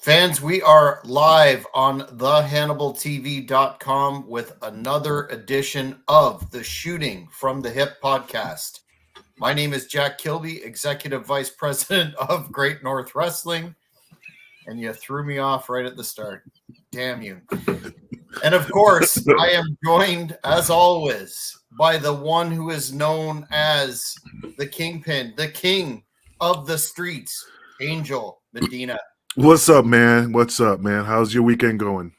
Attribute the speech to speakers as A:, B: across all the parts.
A: Fans, we are live on thehannibaltv.com with another edition of the Shooting from the Hip podcast. My name is Jack Kilby, Executive Vice President of Great North Wrestling, and you threw me off right at the start. Damn you. And of course, I am joined, as always, by the one who is known as the Kingpin, the King of the Streets, Angel Medina.
B: What's up, man? How's your weekend going?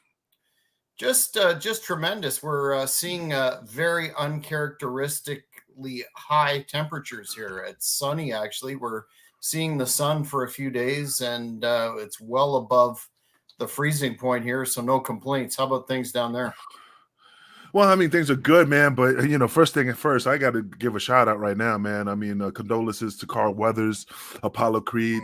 A: Just tremendous. We're seeing very uncharacteristically high temperatures here. It's sunny, actually. We're seeing the sun for a few days, and it's well above the freezing point here, so no complaints. How about things down there?
B: Well, I mean, things are good, man. But first thing first, I got to give a shout out right now, man. I mean, condolences to Carl Weathers, Apollo Creed,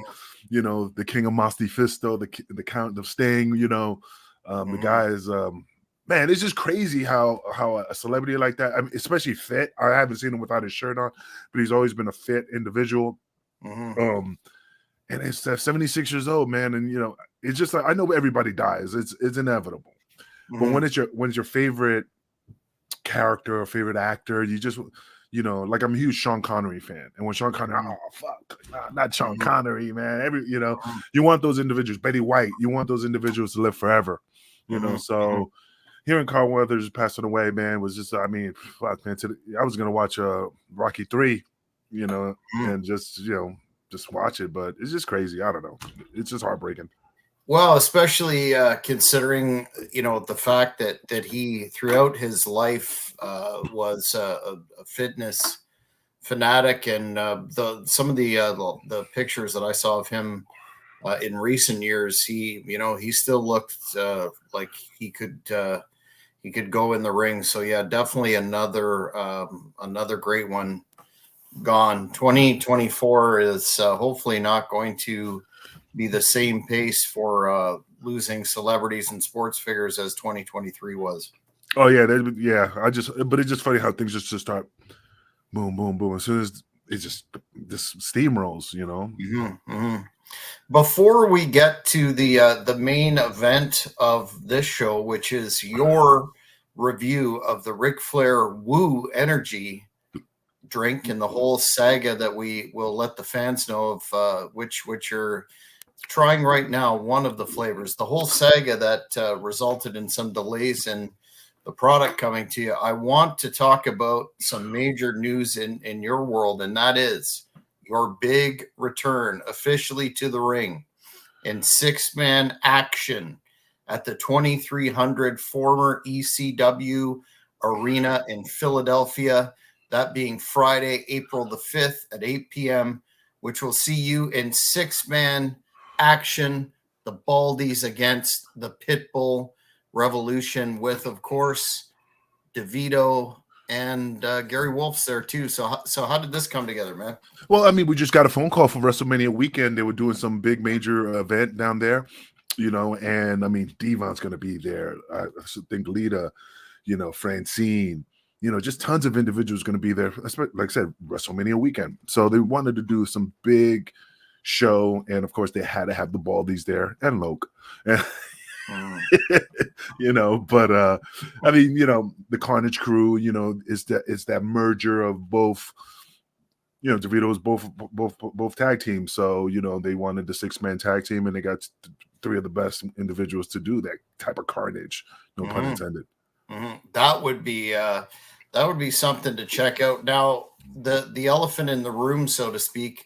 B: the King of Fisto, the Count of Sting. The guys. Man, it's just crazy how a celebrity like that, I mean, especially fit. I haven't seen him without his shirt on, but he's always been a fit individual. And it's 76 years old, man, and it's just like I know everybody dies. It's inevitable. But when it's your favorite character or favorite actor, you just like I'm a huge Sean Connery fan, and when Sean Connery, not Sean Connery, man. You want those individuals, Betty White, you want those individuals to live forever, So hearing Carl Weathers passing away, man, was just, I mean, fuck, man. I was gonna watch Rocky 3, and just watch it, but it's just crazy. I don't know, it's just heartbreaking.
A: Well, especially considering, the fact that he, throughout his life, was a fitness fanatic, and some of the pictures that I saw of him in recent years, he still looked like he could go in the ring. So yeah, definitely another great one gone. 2024 is hopefully not going to be the same pace for losing celebrities and sports figures as 2023 was.
B: Oh yeah, but it's just funny how things just start boom, boom, boom. As soon as it just steamrolls,
A: Before we get to the main event of this show, which is your review of the Ric Flair Wooo energy drink and the whole saga that we will let the fans know of, which you're trying right now, one of the flavors, the whole saga that resulted in some delays in the product coming to you. I want to talk about some major news in your world, and that is your big return officially to the ring in six-man action at the 2300 former ECW Arena in Philadelphia, that being Friday, April the 5th at 8 p.m., which will see you in six-man action, the Baldies against the Pitbull Revolution, with, of course, DeVito and Gary Wolf's there too. So how did this come together, man?
B: Well, I mean, we just got a phone call from WrestleMania weekend. They were doing some big major event down there, and I mean, Devon's going to be there. I think Lita, Francine, just tons of individuals going to be there. Like I said, WrestleMania weekend. So they wanted to do some big show, and of course they had to have the Baldies there and Loke. But I mean, the Carnage crew, is that merger of both. DeVito was both tag teams, so they wanted the six-man tag team, and they got three of the best individuals to do that type of carnage. No pun intended.
A: That would be something to check out. Now, the elephant in the room, so to speak,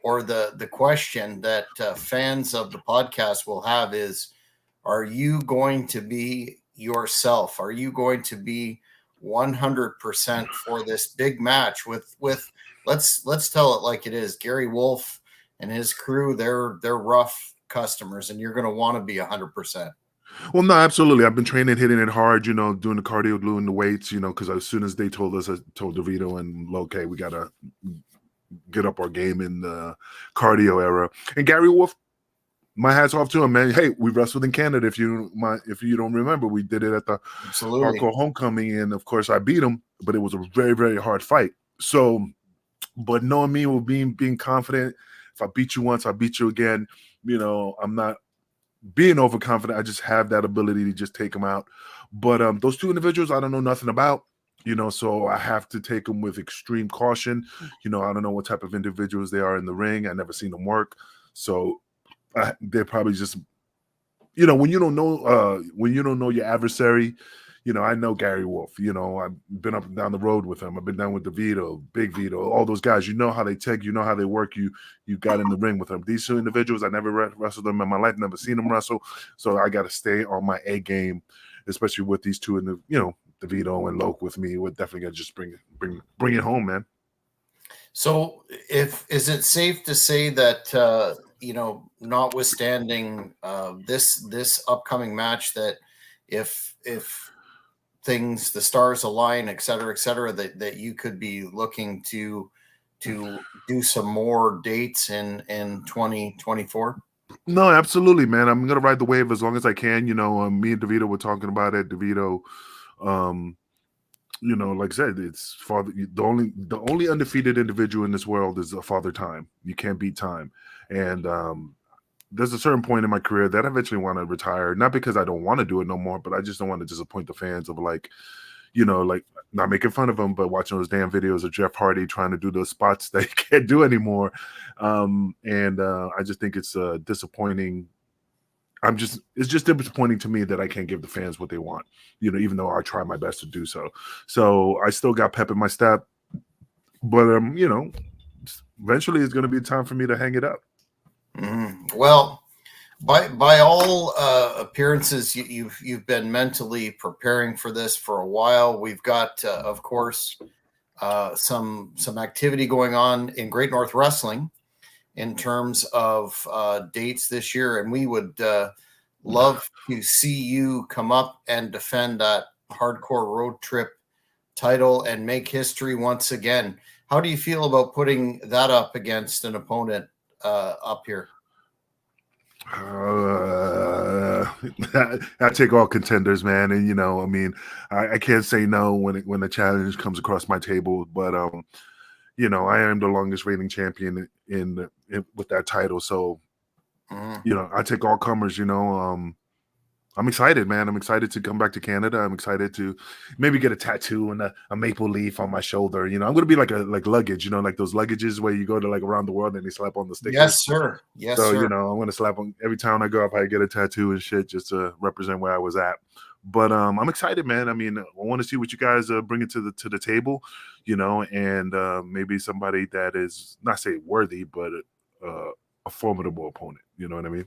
A: or the question that fans of the podcast will have is, are you going to be yourself? Are you going to be 100% for this big match with let's tell it like it is. Gary Wolf and his crew, they're rough customers, and you're going to want to be 100%.
B: Well, no, absolutely. I've been training, hitting it hard, doing the cardio, doing the weights, because as soon as they told us, I told DeVito and Loke, we got to get up our game in the cardio era. And Gary Wolf, my hat's off to him, man. Hey, we wrestled in Canada. If you don't remember, we did it at the Hardcore Homecoming, and of course I beat him, but it was a very, very hard fight. So, but knowing me, with being confident, if I beat you once, I beat you again. I'm not being overconfident. I just have that ability to just take them out. But those two individuals, I don't know nothing about. So I have to take them with extreme caution. I don't know what type of individuals they are in the ring. I never seen them work, so they're probably just when you don't know your adversary. I know Gary Wolf. I've been up and down the road with him. I've been down with DeVito, Big Vito, all those guys. You know how they take, you know how they work. You got in the ring with them. These two individuals, I never wrestled them in my life, never seen them wrestle. So I got to stay on my A game, especially with these two in the DeVito and Loke with me. We're definitely gonna just bring it home, man.
A: So, is it safe to say that notwithstanding this upcoming match, that if the stars align, et cetera, that you could be looking to do some more dates in 2024?
B: No, absolutely, man. I'm gonna ride the wave as long as I can. Me and DeVito were talking about it. DeVito, um, like I said, it's father. The only undefeated individual in this world is a Father Time. You can't beat time, and there's a certain point in my career that I eventually want to retire. Not because I don't want to do it no more, but I just don't want to disappoint the fans of like not making fun of them, but watching those damn videos of Jeff Hardy trying to do those spots that he can't do anymore. And I just think it's disappointing. It's just disappointing to me that I can't give the fans what they want, even though I try my best to do so. So I still got pep in my step, but eventually it's going to be time for me to hang it up.
A: Well, by all appearances, you've been mentally preparing for this for a while. We've got, of course, some activity going on in Great North Wrestling in terms of dates this year, and we would love to see you come up and defend that Hardcore Road Trip title and make history once again. How do you feel about putting that up against an opponent up here?
B: I take all contenders, man, and I can't say no when the challenge comes across my table. But I am the longest reigning champion in with that title, so I take all comers. I'm excited, man. I'm excited to come back to Canada. I'm excited to maybe get a tattoo and a maple leaf on my shoulder. I'm going to be like luggage, like those luggages where you go to like around the world and they slap on the stickers.
A: Yes, sir. Yes,
B: so,
A: sir.
B: I'm going to slap on every town I go up. I get a tattoo and shit just to represent where I was at. But I'm excited, man. I mean, I want to see what you guys bring to the table, and maybe somebody that is not say worthy, but a formidable opponent. You know what I mean?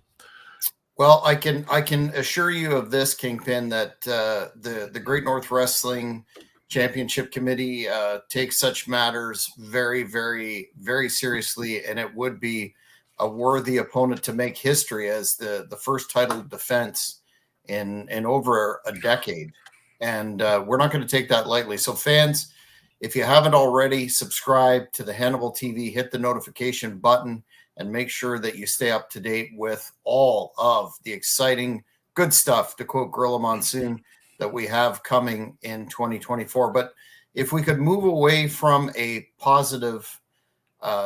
A: Well, I can assure you of this, Kingpin, that the Great North Wrestling Championship Committee takes such matters very, very, very seriously, and it would be a worthy opponent to make history as the first title defense in over a decade, and we're not going to take that lightly. So, fans, if you haven't already, subscribe to the Hannibal TV, hit the notification button, and make sure that you stay up to date with all of the exciting good stuff, to quote Gorilla Monsoon, that we have coming in 2024. But if we could move away from a positive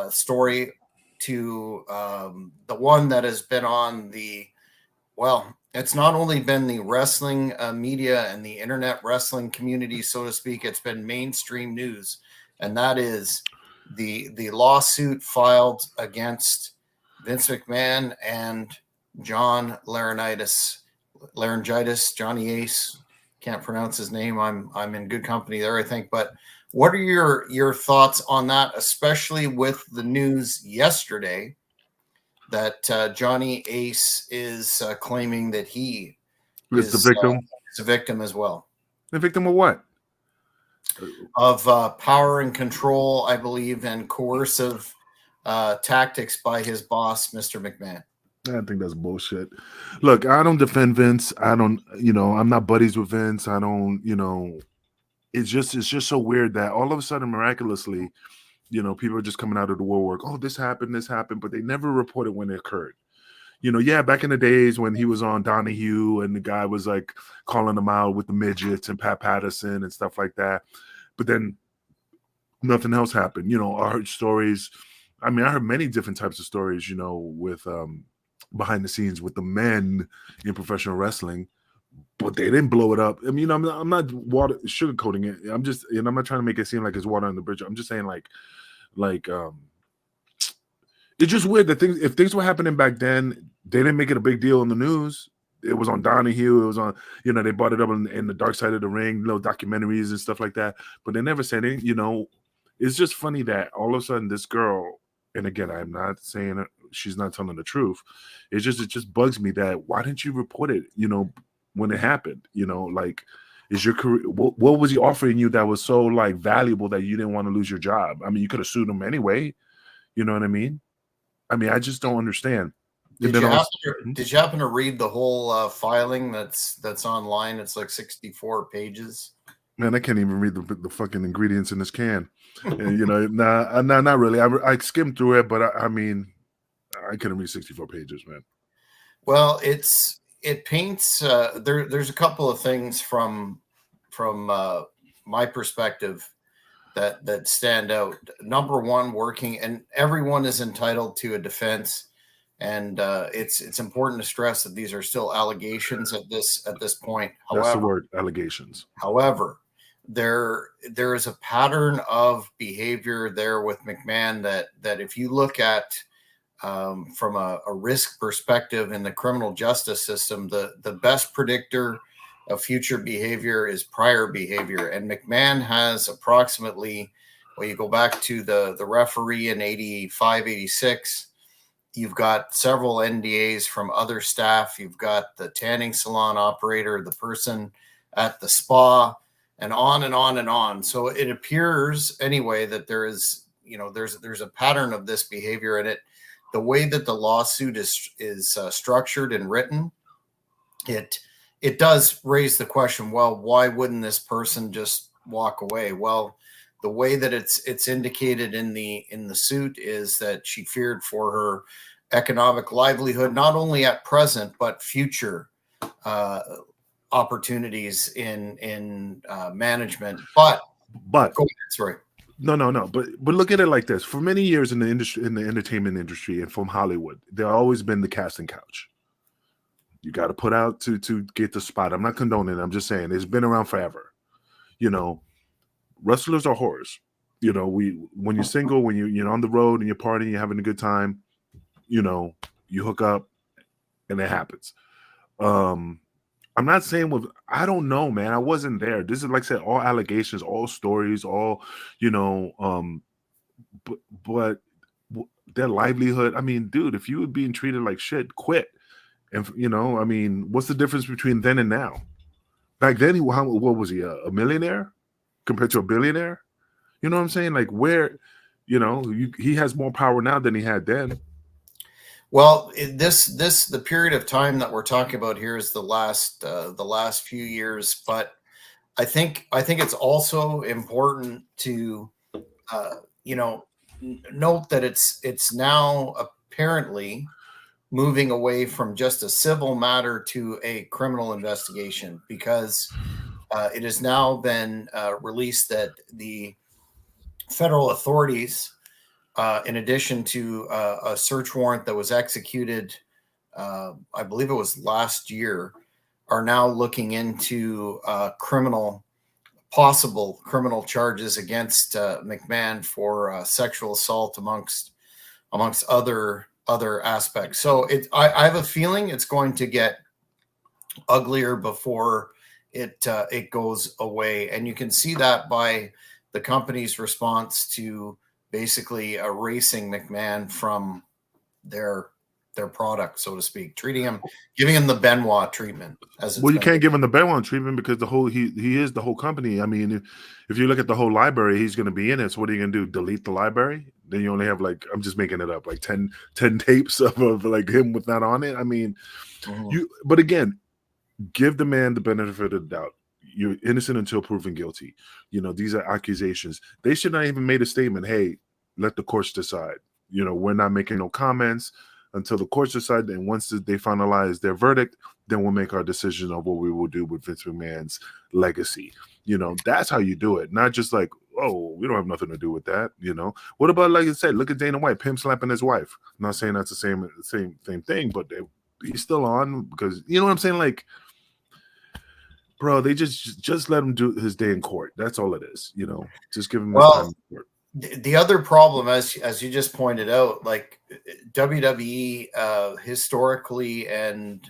A: story to the one that has been on it's not only been the wrestling media and the internet wrestling community, so to speak, it's been mainstream news, and that is the lawsuit filed against Vince McMahon and John Laurinaitis, Johnny Ace. Can't pronounce his name. I'm in good company there, I think. But what are your thoughts on that, especially with the news yesterday that Johnny Ace is claiming that he
B: is the victim?
A: Is a victim as well.
B: The victim of what?
A: Of power and control, I believe, and coercive tactics by his boss, Mr. McMahon.
B: I think that's bullshit. Look, I don't defend Vince. I don't, I'm not buddies with Vince. I don't, it's just so weird that all of a sudden, miraculously, people are just coming out of the woodwork. Oh, this happened, but they never reported when it occurred. Yeah, back in the days when he was on Donahue and the guy was like calling him out with the midgets and Pat Patterson and stuff like that. But then nothing else happened. I heard stories. I mean, I heard many different types of stories, with behind the scenes with the men in professional wrestling, but they didn't blow it up. I mean, I'm not sugarcoating it. I'm just, and I'm not trying to make it seem like it's water on the bridge. I'm just saying it's just weird that if things were happening back then, they didn't make it a big deal in the news. It was on Donahue. It was on, they brought it up in the Dark Side of the Ring, documentaries and stuff like that. But they never said it. It's just funny that all of a sudden this girl, and again, I'm not saying she's not telling the truth. It just bugs me that why didn't you report it? When it happened. Is your career? What was he offering you that was so like valuable that you didn't want to lose your job? I mean, you could have sued him anyway. You know what I mean? I just don't understand.
A: Did you happen to read the whole filing that's online? It's like 64 pages.
B: Man, I can't even read the fucking ingredients in this can. And, nah, not really. I skimmed through it, but I mean, I couldn't read 64 pages, man.
A: Well, it paints. There's a couple of things from my perspective that stand out. Number one, working, and everyone is entitled to a defense. And it's important to stress that these are still allegations at this point.
B: That's the word, allegations.
A: However, there is a pattern of behavior there with McMahon that if you look at from a risk perspective in the criminal justice system, the best predictor of future behavior is prior behavior. And McMahon has approximately, well, you go back to the referee in 85, 86. You've got several NDAs from other staff. You've got the tanning salon operator, the person at the spa, and on and on and on. So it appears anyway that there is, there's a pattern of this behavior in it. The way that the lawsuit is structured and written, it does raise the question, well, why wouldn't this person just walk away? Well, the way that it's indicated in the suit is that she feared for her economic livelihood, not only at present but future opportunities in management. But go ahead, sorry.
B: No. But look at it like this: for many years in the industry, in the entertainment industry, and from Hollywood, there always been the casting couch. You got to put out to get the spot. I'm not condoning it. I'm just saying it's been around forever. Wrestlers are whores. When you're single, when you're on the road and you're partying, you're having a good time, you hook up and it happens. I'm not saying I don't know, man. I wasn't there. This is, like I said, all allegations, all stories, all, but their livelihood. I mean, dude, if you were being treated like shit, quit. And, what's the difference between then and now? Back then, what was he, a millionaire compared to a billionaire? You know what I'm saying? Like where, he has more power now than he had then.
A: Well, the period of time that we're talking about here is the last few years, but I think it's also important to note that it's now apparently moving away from just a civil matter to a criminal investigation, because it has now been released that the federal authorities, in addition to a search warrant that was executed, I believe it was last year, are now looking into possible criminal charges against McMahon for sexual assault amongst other aspects. So I have a feeling it's going to get uglier before it goes away, and you can see that by the company's response to basically erasing McMahon from their product, so to speak, giving him the Benoit treatment.
B: You can't give him the Benoit treatment because he is the whole company. I mean, if you look at the whole library, he's going to be in it. So what are you going to do? Delete the library? Then you only have, like, I'm just making it up, like 10 tapes of like him with that on it. I mean, but again, give the man the benefit of the doubt. You're innocent until proven guilty. These are accusations. They should not even made a statement. Hey, let the courts decide. We're not making no comments until the courts decide. And once they finalize their verdict, then we'll make our decision on what we will do with Vince McMahon's legacy. That's how you do it. Not just like, oh, we don't have nothing to do with that, What about, like you said, look at Dana White, pimp slapping his wife. I'm not saying that's the same thing, but he's still on because you know what I'm saying. Like, bro, they just let him do his day in court. That's all it is, Just give him his time in court.
A: The other problem, as you just pointed out, like WWE historically and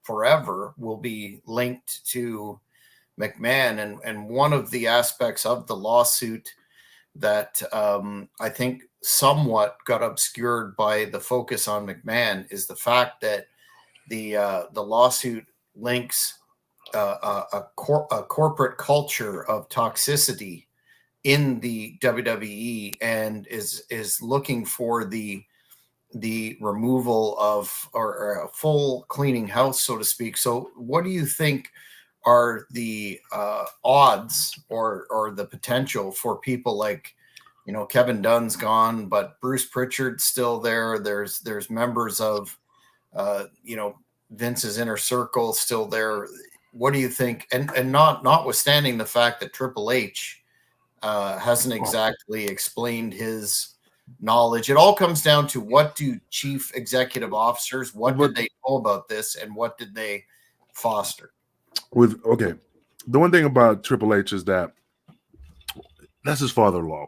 A: forever will be linked to McMahon, and one of the aspects of the lawsuit that I think somewhat got obscured by the focus on McMahon is the fact that the lawsuit links a corporate culture of toxicity in the WWE and is looking for the removal of or a full cleaning house, so to speak. So what do you think are the odds or the potential for people like, Kevin Dunn's gone, but Bruce Pritchard's still there. There's members of, Vince's inner circle still there. What do you think? And notwithstanding the fact that Triple H hasn't exactly explained his knowledge. It all comes down to what do chief executive officers, what did they know about this and what did they foster?
B: The one thing about Triple H is that that's his father-in-law.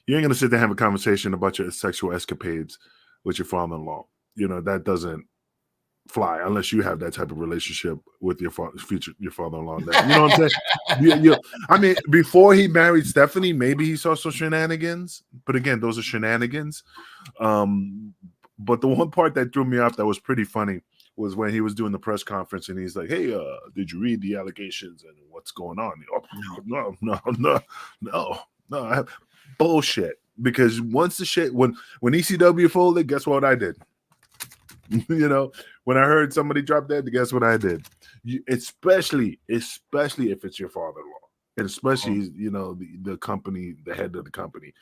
B: You ain't gonna sit there and have a conversation about your sexual escapades with your father-in-law. That doesn't fly unless you have that type of relationship with your father-in-law. You know what I'm saying? I mean, before he married Stephanie, maybe he saw some shenanigans, but again, those are shenanigans. But the one part that threw me off that was pretty funny was when he was doing the press conference and he's like, "Hey, did you read the allegations and what's going on?" No, I have bullshit. Because once the shit when ECW folded, guess what I did? When I heard somebody drop dead, guess what I did? Especially if it's your father-in-law, and especially the company, the head of the company.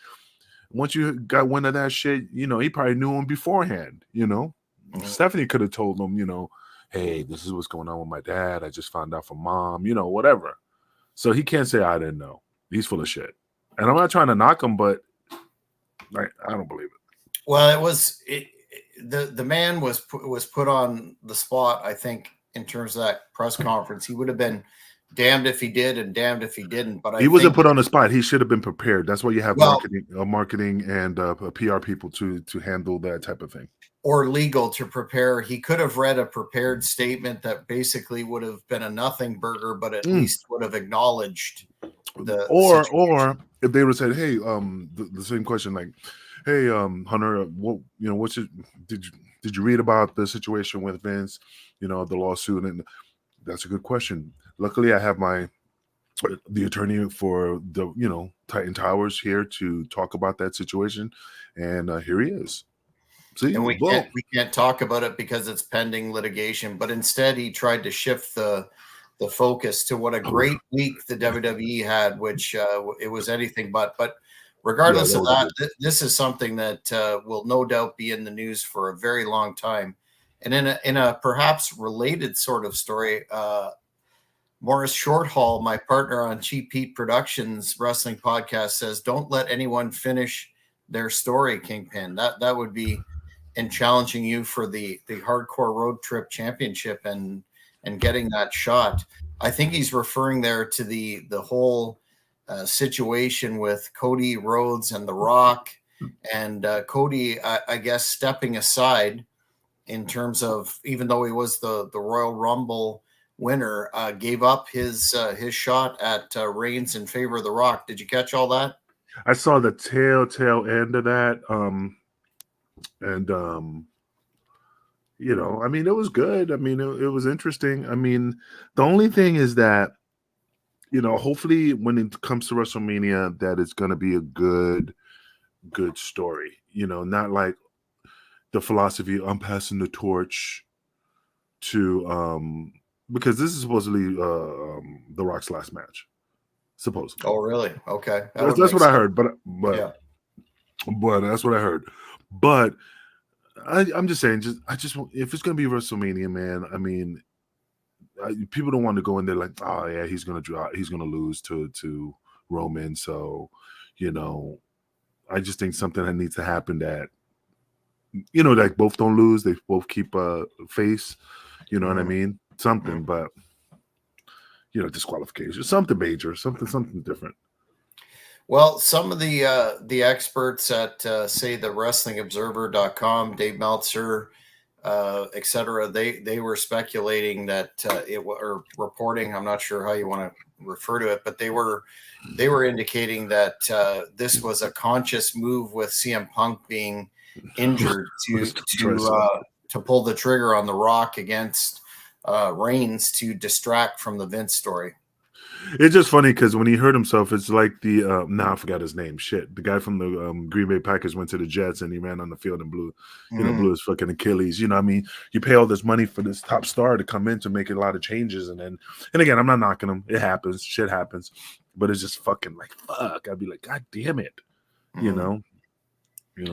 B: Once you got wind of that shit, he probably knew him beforehand. Stephanie could have told him, hey, this is what's going on with my dad. I just found out from mom, whatever. So he can't say I didn't know. He's full of shit. And I'm not trying to knock him, but I don't believe it.
A: Well, the man was put on the spot, I think, in terms of that press conference. He would have been damned if he did and damned if he didn't. But
B: he wasn't put on the spot. He should have been prepared. That's why you have marketing and PR people to handle that type of thing.
A: Or legal to prepare. He could have read a prepared statement that basically would have been a nothing burger, but at least would have acknowledged the situation.
B: Or if they would have said, hey, the same question, like, hey, Hunter, did you read about the situation with Vince, the lawsuit? And that's a good question. Luckily, I have the attorney for the, Titan Towers here to talk about that situation. And here he is. See,
A: and we can't talk about it because it's pending litigation, but instead he tried to shift the focus to what a great week the WWE had, which it was anything but. But regardless of that, this is something that will no doubt be in the news for a very long time. And in a perhaps related sort of story, Morris Shorthall, my partner on Cheap Heat Productions wrestling podcast, says, "Don't let anyone finish their story, Kingpin." That would be in challenging you for the Hardcore Road Trip Championship and getting that shot. I think he's referring there to the whole situation with Cody Rhodes and The Rock, and Cody, I guess, stepping aside in terms of, even though he was the Royal Rumble winner, gave up his shot at Reigns in favor of The Rock. Did you catch all that?
B: I saw the tail end of that. I mean, it was good. I mean, it was interesting. I mean, the only thing is that, hopefully when it comes to WrestleMania, that it's going to be a good story, not like the philosophy, I'm passing the torch to, because this is supposedly The Rock's last match, supposedly.
A: Oh, really? Okay.
B: That's what I heard, but
A: yeah.
B: But that's what I heard. But I'm just saying, if it's gonna be WrestleMania, man, I mean, people don't want to go in there like, oh yeah, he's gonna lose to Roman. So, you know, I just think something that needs to happen that, you know, like both don't lose. They both keep a face. You know what I mean? Something, but you know, disqualification, something major, something different.
A: Well, some of the experts at say the WrestlingObserver.com, Dave Meltzer, etc., they were speculating that or reporting. I'm not sure how you want to refer to it, but they were indicating that this was a conscious move with CM Punk being injured to pull the trigger on The Rock against Reigns to distract from the Vince story.
B: It's just funny because when he hurt himself, it's like the I forgot his name. Shit, the guy from the Green Bay Packers went to the Jets and he ran on the field and blew his fucking Achilles. You know, I mean, you pay all this money for this top star to come in to make a lot of changes, and again, I'm not knocking him. It happens, shit happens, but it's just fucking like fuck. I'd be like, God damn it, you know.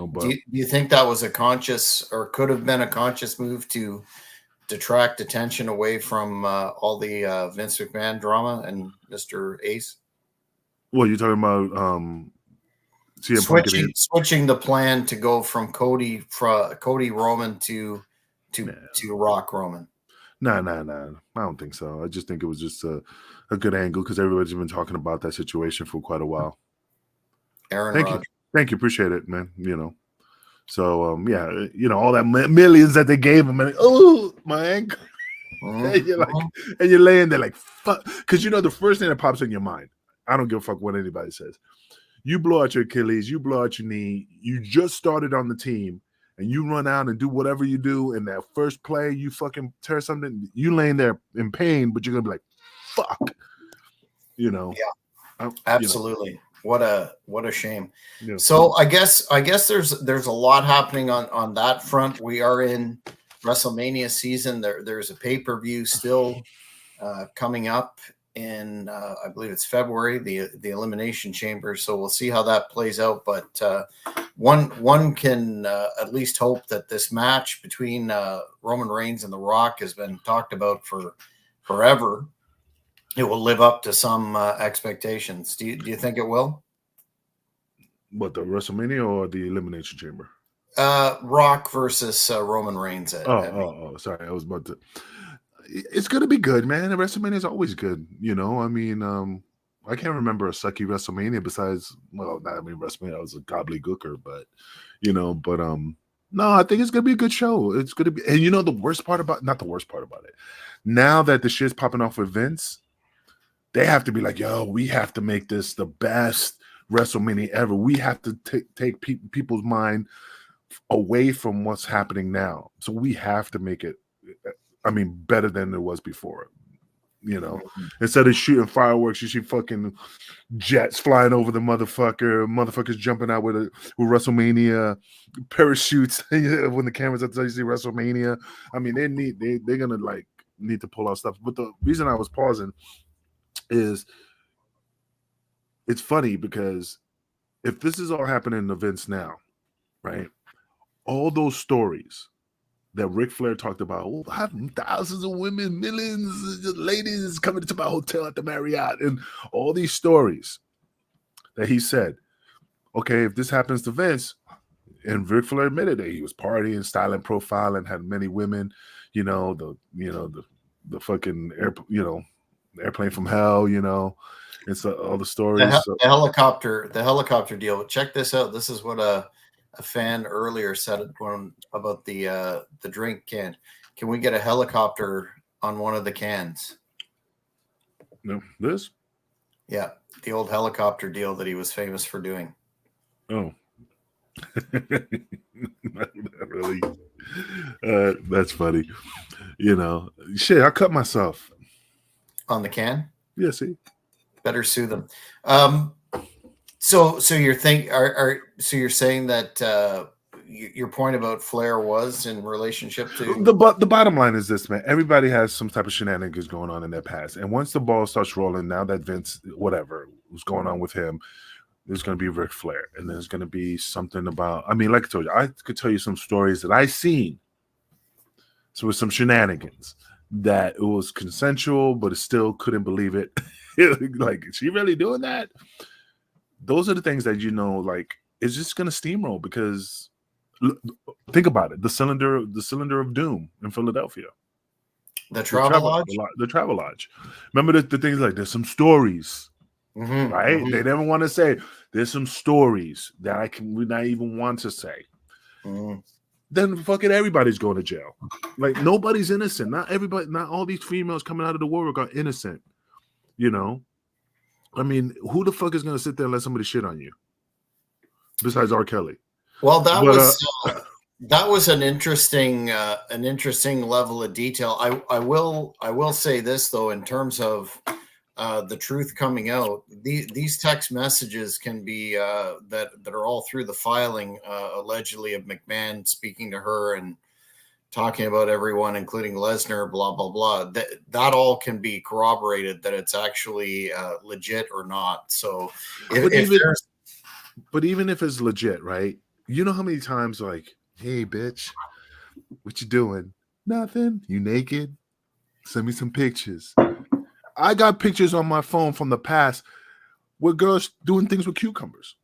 B: But
A: do you think that was a conscious or could have been a conscious move to detract attention away from all the Vince McMahon drama and Mr. Ace?
B: Well, you're talking about CM
A: switching the plan to go from Cody Roman to Rock Roman.
B: Nah. I don't think so. I just think it was just a good angle because everybody's been talking about that situation for quite a while. Thank you. Appreciate it, man. You know. So yeah, you know, all that millions that they gave him, and oh, my ankle. And you're laying there like fuck, because you know the first thing that pops in your mind. I don't give a fuck what anybody says. You blow out your Achilles, you blow out your knee. You just started on the team, and you run out and do whatever you do. In that first play, you fucking tear something. You laying there in pain, but you're gonna be like, fuck. You know.
A: Yeah. Absolutely. You know. What a shame.
B: Yeah.
A: So I guess there's a lot happening on that front. We are in WrestleMania season. There's a pay-per-view still coming up in I believe it's February, the Elimination Chamber. So we'll see how that plays out. But one can at least hope that this match between Roman Reigns and The Rock has been talked about for forever. It will live up to some expectations. Do you think it will?
B: What, the WrestleMania or the Elimination Chamber?
A: Rock versus Roman Reigns.
B: Sorry, I was about to. It's gonna be good, man. WrestleMania is always good. You know, I mean, I can't remember a sucky WrestleMania besides, well, not, I mean, WrestleMania was a gobbledygooker, but you know, no, I think it's gonna be a good show. It's gonna be, and you know, not the worst part about it. Now that the shit's popping off with Vince, they have to be like, yo, we have to make this the best WrestleMania ever. We have to take people's mind away from what's happening now. So we have to make it, I mean, better than it was before. You know, instead of shooting fireworks, you see fucking jets flying over the motherfuckers jumping out with WrestleMania parachutes when the camera's up there, you see WrestleMania. I mean, they're gonna like need to pull out stuff. But the reason I was pausing is it's funny because if this is all happening in events now, right? All those stories that Ric Flair talked about, having thousands of women, millions of ladies coming to my hotel at the Marriott, and all these stories that he said, okay, if this happens to Vince, and Ric Flair admitted that he was partying, styling, profiling, had many women, the fucking airplane from hell, and so all the stories.
A: The helicopter deal. But check this out. This is what a fan earlier said about the drink can. Can we get a helicopter on one of the cans?
B: No, this?
A: Yeah, the old helicopter deal that he was famous for doing.
B: Oh. Not really. That's funny. Shit, I cut myself.
A: On the can?
B: Yeah, see?
A: Better sue them. So you're saying that your point about Flair was in relationship to
B: the bottom line is this, man. Everybody has some type of shenanigans going on in their past, and once the ball starts rolling, now that Vince, whatever was going on with him, there's going to be Ric Flair, and there's going to be something about. I mean, like I told you, I could tell you some stories that I seen. So with some shenanigans that it was consensual, but it still couldn't believe it. Like, is she really doing that? Those are the things that, like, it's just gonna steamroll because think about it. The cylinder of doom in Philadelphia.
A: The Travel Lodge.
B: The Travel Lodge. Remember the things like there's some stories, right? They never want to say there's some stories that I can not even want to say. Then fucking everybody's going to jail. Like, nobody's innocent. Not everybody. Not all these females coming out of the woodwork are innocent. I mean, who the fuck is gonna sit there and let somebody shit on you besides R. Kelly?
A: Well, that was an interesting level of detail. I will say this though, in terms of the truth coming out, these text messages can be that are all through the filing, allegedly, of McMahon speaking to her and talking about everyone, including Lesnar, blah blah blah. That all can be corroborated that it's actually legit or not. So,
B: but even if it's legit, right? You know how many times, like, hey, bitch, what you doing? Nothing. You naked? Send me some pictures. I got pictures on my phone from the past with girls doing things with cucumbers.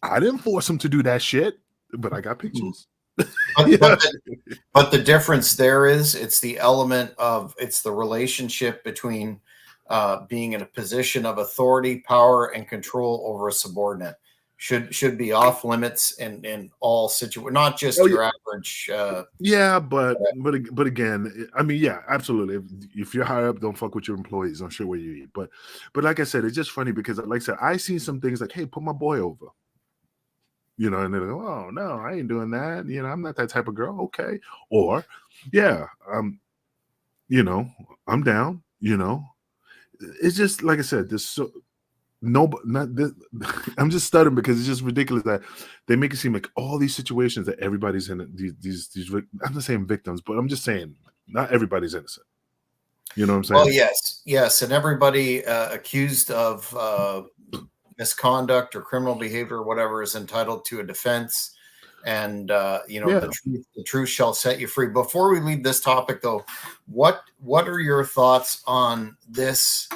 B: I didn't force them to do that shit, but I got pictures.
A: But the difference there is it's the relationship between being in a position of authority, power, and control over a subordinate. Should be off limits in all situations, not just your average.
B: But again, I mean, yeah, absolutely. If you're higher up, don't fuck with your employees. Don't share where you eat. But like I said, it's just funny because, like I said, I see some things like, hey, put my boy over. And they're like, oh no, I ain't doing that. I'm not that type of girl. Okay, or yeah, I'm down. It's just like I said, I'm just stuttering because it's just ridiculous that they make it seem like all these situations that everybody's in these I'm not saying victims, but I'm just saying not everybody's innocent. You know what I'm saying?
A: Oh yes, and everybody accused of misconduct or criminal behavior or whatever is entitled to a defense, and the truth shall set you free. Before we leave this topic, though, what are your thoughts on this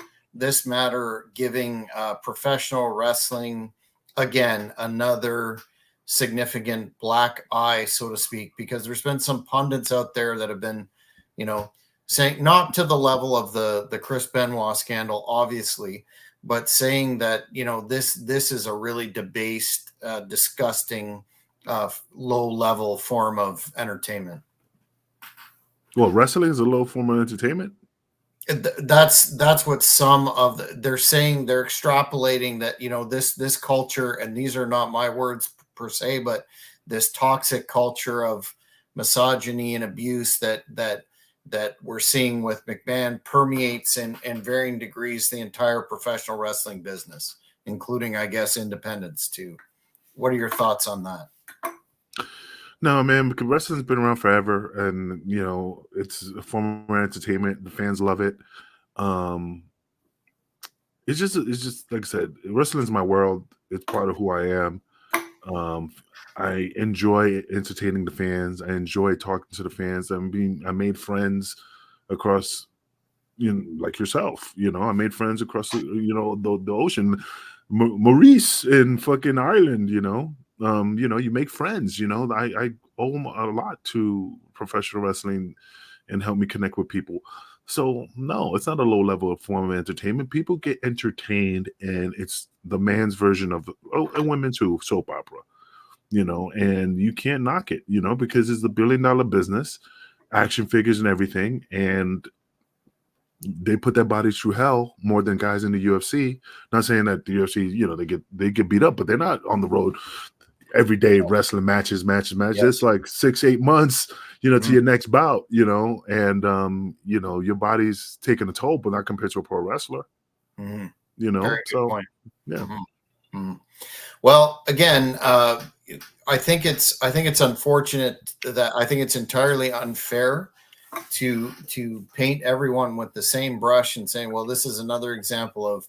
A: matter, giving professional wrestling again another significant black eye, so to speak? Because there's been some pundits out there that have been, saying, not to the level of the Chris Benoit scandal, obviously, but saying that this is a really debased, disgusting, low level form of entertainment.
B: Well, wrestling is a low form of entertainment.
A: That's what they're saying. They're extrapolating that this culture, and these are not my words per se, but this toxic culture of misogyny and abuse that we're seeing with McMahon permeates in varying degrees the entire professional wrestling business, including, I guess, independents too. What are your thoughts on that?
B: No, man, because wrestling's been around forever, and it's a form of entertainment. The fans love it. It's just like I said, wrestling's my world. It's part of who I am. I enjoy entertaining the fans. I enjoy talking to the fans. I made friends across, like yourself. I made friends across the ocean. Maurice in fucking Ireland. You make friends. I owe a lot to professional wrestling and help me connect with people. So no, it's not a low level form of entertainment. People get entertained, and it's the man's version of and women too, soap opera. And you can't knock it, because it's a $1 billion business, action figures and everything, and they put their bodies through hell more than guys in the UFC. Not saying that the UFC, they get beat up, but they're not on the road every day wrestling matches. Yep. It's like 6-8 months, to your next bout, and your body's taking a toll, but not compared to a pro wrestler.
A: Very
B: so
A: good point.
B: Yeah.
A: Well, again, I think it's unfortunate that I think it's entirely unfair to paint everyone with the same brush and saying, well, this is another example of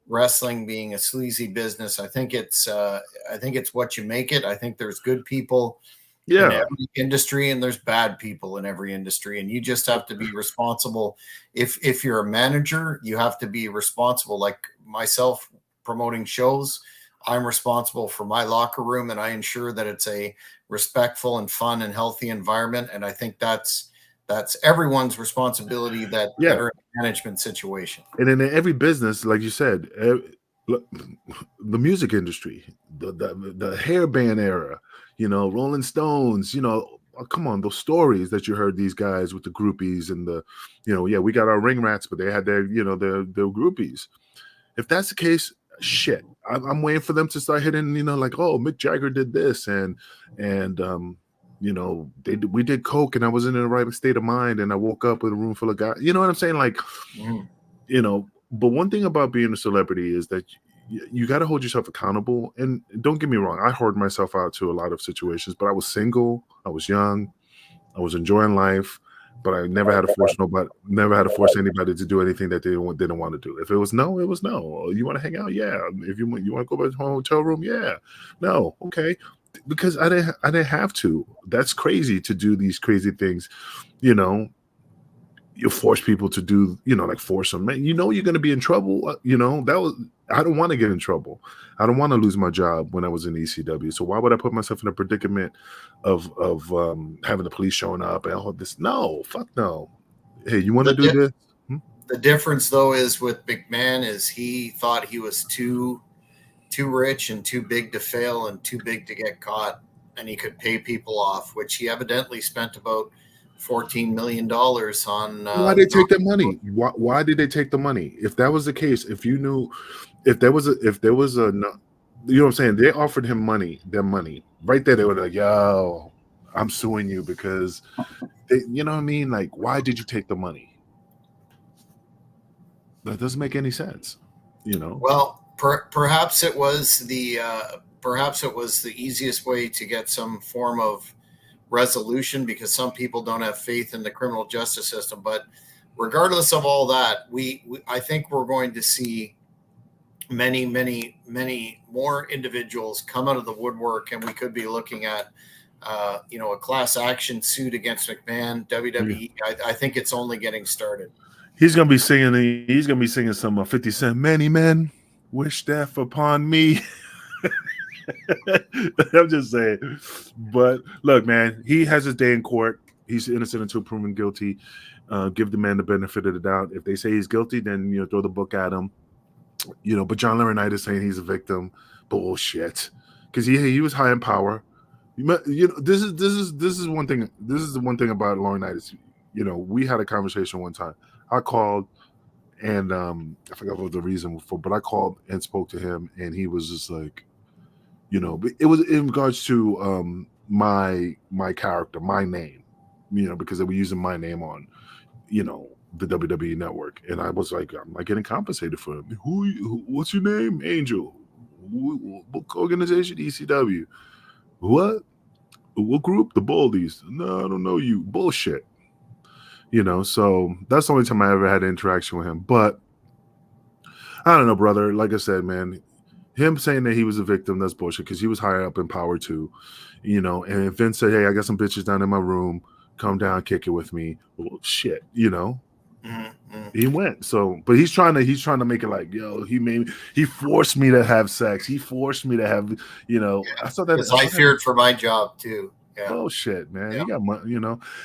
A: wrestling being a sleazy business. I think it's what you make it. I think there's good people in
B: Yeah.
A: every industry, and there's bad people in every industry, and you just have to be responsible. If you're a manager, you have to be responsible. Like myself promoting shows, I'm responsible for my locker room, and I ensure that it's a respectful and fun and healthy environment. And I think that's everyone's responsibility that
B: Yeah.
A: are in a management situation.
B: And in every business, like you said, look, the music industry, the hair band era, Rolling Stones, oh, come on, those stories that you heard these guys with the groupies and yeah, we got our ring rats, but they had their, their groupies. If that's the case, shit, I'm waiting for them to start hitting, like, oh, Mick Jagger did this, and we did coke, and I was in the right state of mind, and I woke up with a room full of guys. You know what I'm saying? Like, but one thing about being a celebrity is that you got to hold yourself accountable. And don't get me wrong, I hoard myself out to a lot of situations, but I was single, I was young, I was enjoying life, but I never had to force anybody to do anything that they didn't want to do. If it was no, it was no. You want to hang out? Yeah. If you want to go back to the hotel room? Yeah. No. Okay. Because I didn't have to. That's crazy to do these crazy things, you force people to do, like force them. Man, you're going to be in trouble. I don't want to get in trouble. I don't want to lose my job when I was in ECW. So why would I put myself in a predicament of having the police showing up and all this? No, fuck no. Hey, you want to do this?
A: The difference though is with McMahon is he thought he was too rich and too big to fail and too big to get caught, and he could pay people off, which he evidently spent about $14 million on.
B: Why did they take the money? Why did they take the money? If that was the case, if you knew, if there was a, you know what I'm saying? They offered him their money right there. They were like, yo, I'm suing you because, you know what I mean? Like, why did you take the money? That doesn't make any sense,
A: Well, perhaps it was the easiest way to get some form of resolution, because some people don't have faith in the criminal justice system. But regardless of all that, I think we're going to see many more individuals come out of the woodwork, and we could be looking at a class action suit against McMahon, WWE. I think it's only getting started.
B: He's gonna be singing some 50 Cent, many men wish death upon me. I'm just saying. But look, man, he has his day in court. He's innocent until proven guilty. Give the man the benefit of the doubt. If they say he's guilty, then throw the book at him. But John Laurinaitis saying he's a victim, bullshit. Because he was high in power. This is one thing. This is the one thing about Laurinaitis. We had a conversation one time. I called, and I forgot what the reason for, but I called and spoke to him, and he was just like, it was in regards to my character, my name, because they were using my name on, the WWE network, and I was like, I'm not getting compensated for it. What's your name? Angel. What organization? ECW. What group? The Baldies. No, I don't know you. Bullshit. So that's the only time I ever had an interaction with him. But I don't know, brother. Like I said, man, him saying that he was a victim, that's bullshit, because he was higher up in power too, and Vince said, hey, I got some bitches down in my room, come down, kick it with me. Well, shit,
A: Mm-hmm.
B: He went. So, but he's trying to make it like, yo, he forced me to have sex. He forced me to have, I saw that.
A: I feared for my job too. Yeah.
B: Oh shit, man. Yeah. You got money,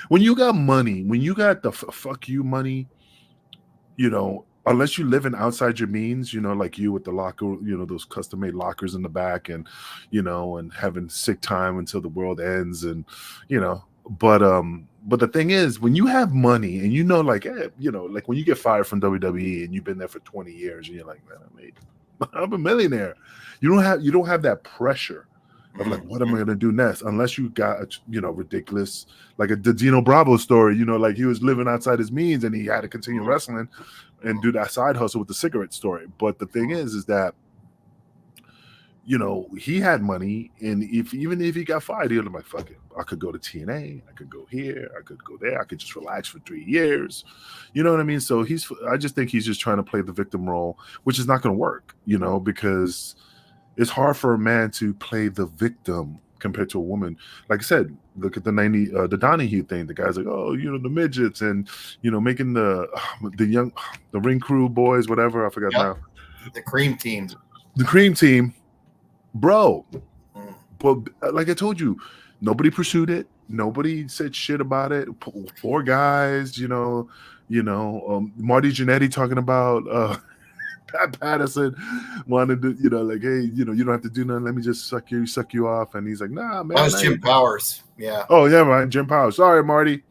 B: when you got money, when you got the fuck you money, unless you're living outside your means, like you with the locker, those custom made lockers in the back, and and having sick time until the world ends, and but the thing is, when you have money and like, like when you get fired from WWE and you've been there for 20 years and you're like, man, I'm a millionaire. You don't have that pressure of like, what am I gonna do next? Unless you got ridiculous, like the Dino Bravo story, like he was living outside his means and he had to continue wrestling and do that side hustle with the cigarette story. But the thing is that he had money, and even if he got fired, he'd be like, fuck it, I could go to TNA, I could go here, I could go there, I could just relax for 3 years. You know what I mean? So I just think he's just trying to play the victim role, which is not going to work, because it's hard for a man to play the victim compared to a woman. Like I said, look at the Donahue thing. The guy's like, oh, the midgets and making the ring crew boys, whatever. I forgot now.
A: The cream team.
B: The cream team, bro. But like I told you, nobody pursued it. Nobody said shit about it. Poor guys, Marty Jannetty talking about Pat Patterson wanted to, like, hey, you don't have to do nothing. Let me just suck you off. And he's like, nah, man.
A: That was Jim Powers. Yeah.
B: Oh yeah, right. Jim Powers. Sorry, Marty.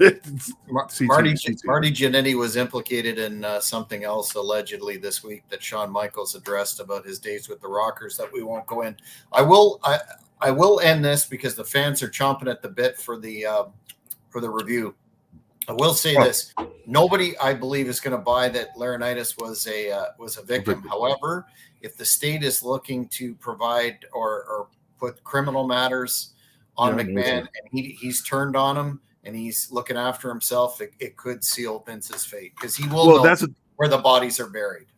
A: Marty Jannetty was implicated in something else allegedly this week that Shawn Michaels addressed about his days with the Rockers that we won't go in. I will end this because the fans are chomping at the bit for the review. I will say this: nobody, I believe, is going to buy that Laurinaitis was a victim. However, if the state is looking to provide or put criminal matters on McMahon and he's turned on him and he's looking after himself, it could seal Vince's fate because he will know where the bodies are buried.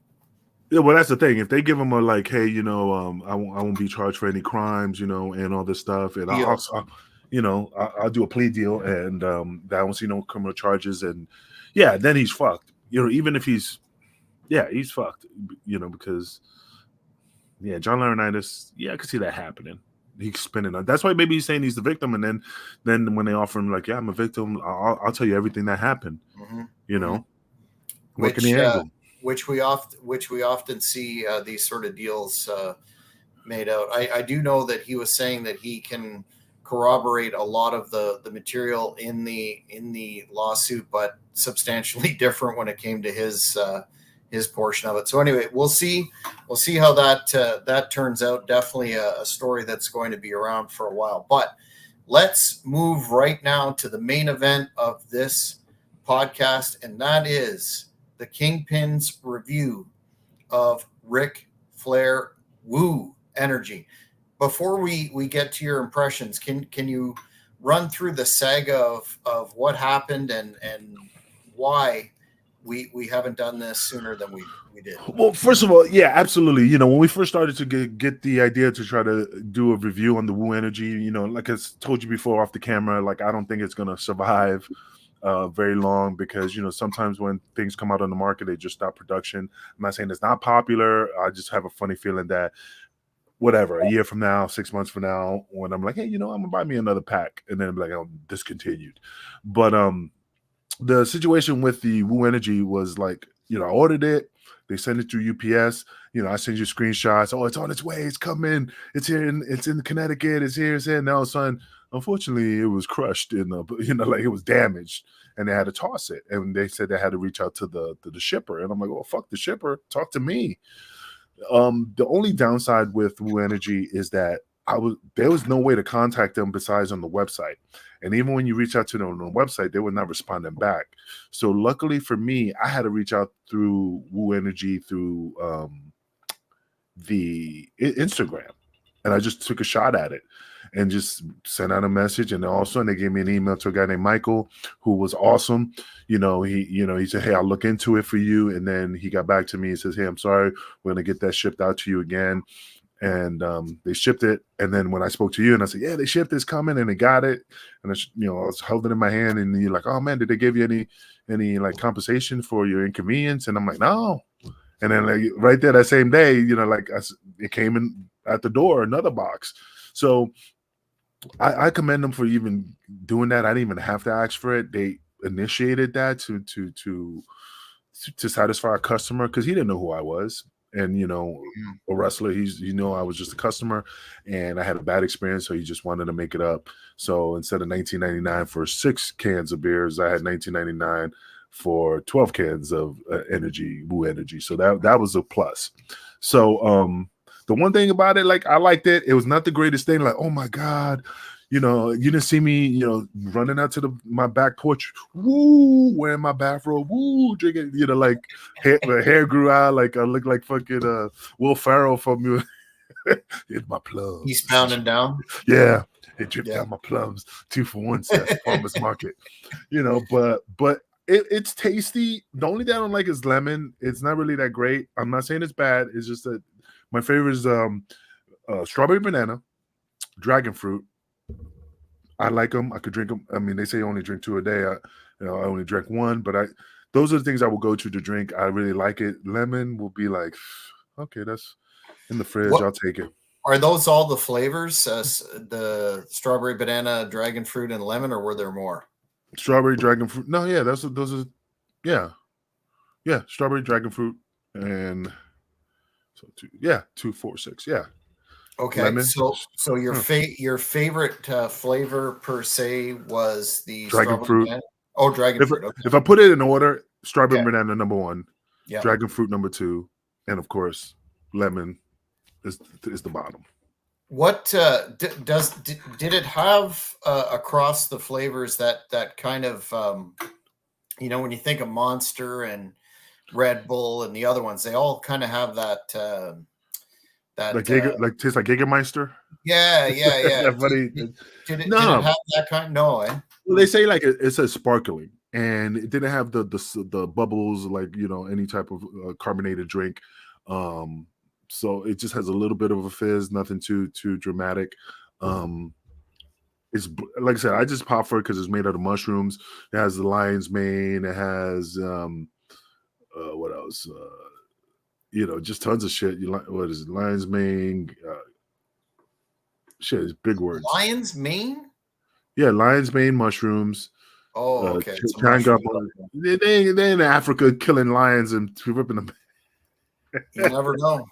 B: Yeah, well, that's the thing. If they give him a like, hey, I won't be charged for any crimes, and all this stuff, and I'll do a plea deal, and I don't see no criminal charges, and then he's fucked. Even if he's fucked. Because John Laurinaitis, I could see that happening. He's spinning on. That's why maybe he's saying he's the victim, and then when they offer him like, I'm a victim, I'll tell you everything that happened. What can he handle?
A: Which we often see these sort of deals made out. I do know that he was saying that he can corroborate a lot of the material in the lawsuit, but substantially different when it came to his portion of it. So anyway, we'll see how that turns out. Definitely a story that's going to be around for a while. But let's move right now to the main event of this podcast, and that is the Kingpin's review of Ric Flair Wooo energy. Before we get to your impressions, can you run through the saga of what happened and why we haven't done this sooner than we did?
B: Well, first of all, yeah, absolutely. When we first started to get the idea to try to do a review on the Wooo energy, like I told you before off the camera, like I don't think it's going to survive very long because, sometimes when things come out on the market, they just stop production. I'm not saying it's not popular. I just have a funny feeling that whatever, a year from now, 6 months from now, when I'm like, hey, I'm gonna buy me another pack, and then I'm like, oh, discontinued. But the situation with the Wooo energy was like, I ordered it, they send it through UPS. I send you screenshots. Oh, it's on its way, it's coming, it's here, it's in Connecticut, it's here. Now, son, unfortunately, it was crushed in the, like it was damaged, and they had to toss it. And they said they had to reach out to the shipper, and I'm like, well, fuck the shipper, talk to me. The only downside with Wooo energy is that there was no way to contact them besides on the website. And even when you reach out to them on the website, they were not responding back. So luckily for me, I had to reach out through Wooo energy through the Instagram. And I just took a shot at it and just sent out a message. And then all of a sudden they gave me an email to a guy named Michael, who was awesome. He said, hey, I'll look into it for you. And then he got back to me and says, hey, I'm sorry, we're going to get that shipped out to you again. And they shipped it. And then when I spoke to you and I said, yeah, they shipped it's coming, and they got it. And I was holding it in my hand, and you're like, oh man, did they give you any like compensation for your inconvenience? And I'm like, no. And then like right there that same day, it came in at the door, another box. So I commend them for even doing that. I didn't even have to ask for it. They initiated that to satisfy our customer, because he didn't know who I was. And a wrestler, I was just a customer, and I had a bad experience, so he just wanted to make it up. So instead of $19.99 for 6 cans of beers, I had $19.99 for 12 cans of Wooo energy. So that was a plus. So the one thing about it, like, I liked it. It was not the greatest thing. Like, oh my God, you didn't see me, running out to my back porch, woo, wearing my bathrobe, woo, drinking, like the hair grew out, like I looked like fucking Will Ferrell from hit my plums.
A: He's pounding down.
B: Yeah, it dripped down my plums. 2 for 1 set, farmers market. But it's tasty. The only thing I don't like is lemon. It's not really that great. I'm not saying it's bad. It's just that my favorite is strawberry banana, Dragon fruit. I like them. I could drink them. I mean, they say only drink 2 a day. I only drank 1, but those are the things I will go to drink. I really like it. Lemon will be like, okay, that's in the fridge. I'll take it.
A: Are those all the flavors? The strawberry, banana, dragon fruit, and lemon, or were there more?
B: Strawberry, dragon fruit. No, yeah, those are, yeah, strawberry, dragon fruit, and so 2, 4, 6, yeah.
A: Okay,
B: Lemon.
A: so your favorite flavor per se was the
B: dragon fruit.
A: Banana? Oh, dragon fruit. Okay.
B: If I put it in order, strawberry banana number 1, dragon fruit number 2, and of course, lemon is the bottom.
A: What did it have across the flavors that kind of when you think of Monster and Red Bull and the other ones, they all kind of have that
B: tastes like Jägermeister.
A: Yeah.
B: Funny.
A: Did it have that kind? No, eh?
B: Well, they say like it says sparkling, and it didn't have the bubbles like any type of carbonated drink. So it just has a little bit of a fizz, nothing too dramatic. It's like I said, I just pop for it because it's made out of mushrooms. It has the lion's mane. It has what else? Just tons of shit. What is it? Lion's mane. Shit, it's big words.
A: Lion's mane?
B: Yeah, lion's mane mushrooms.
A: Oh, okay.
B: They in Africa killing lions and ripping them.
A: You never know.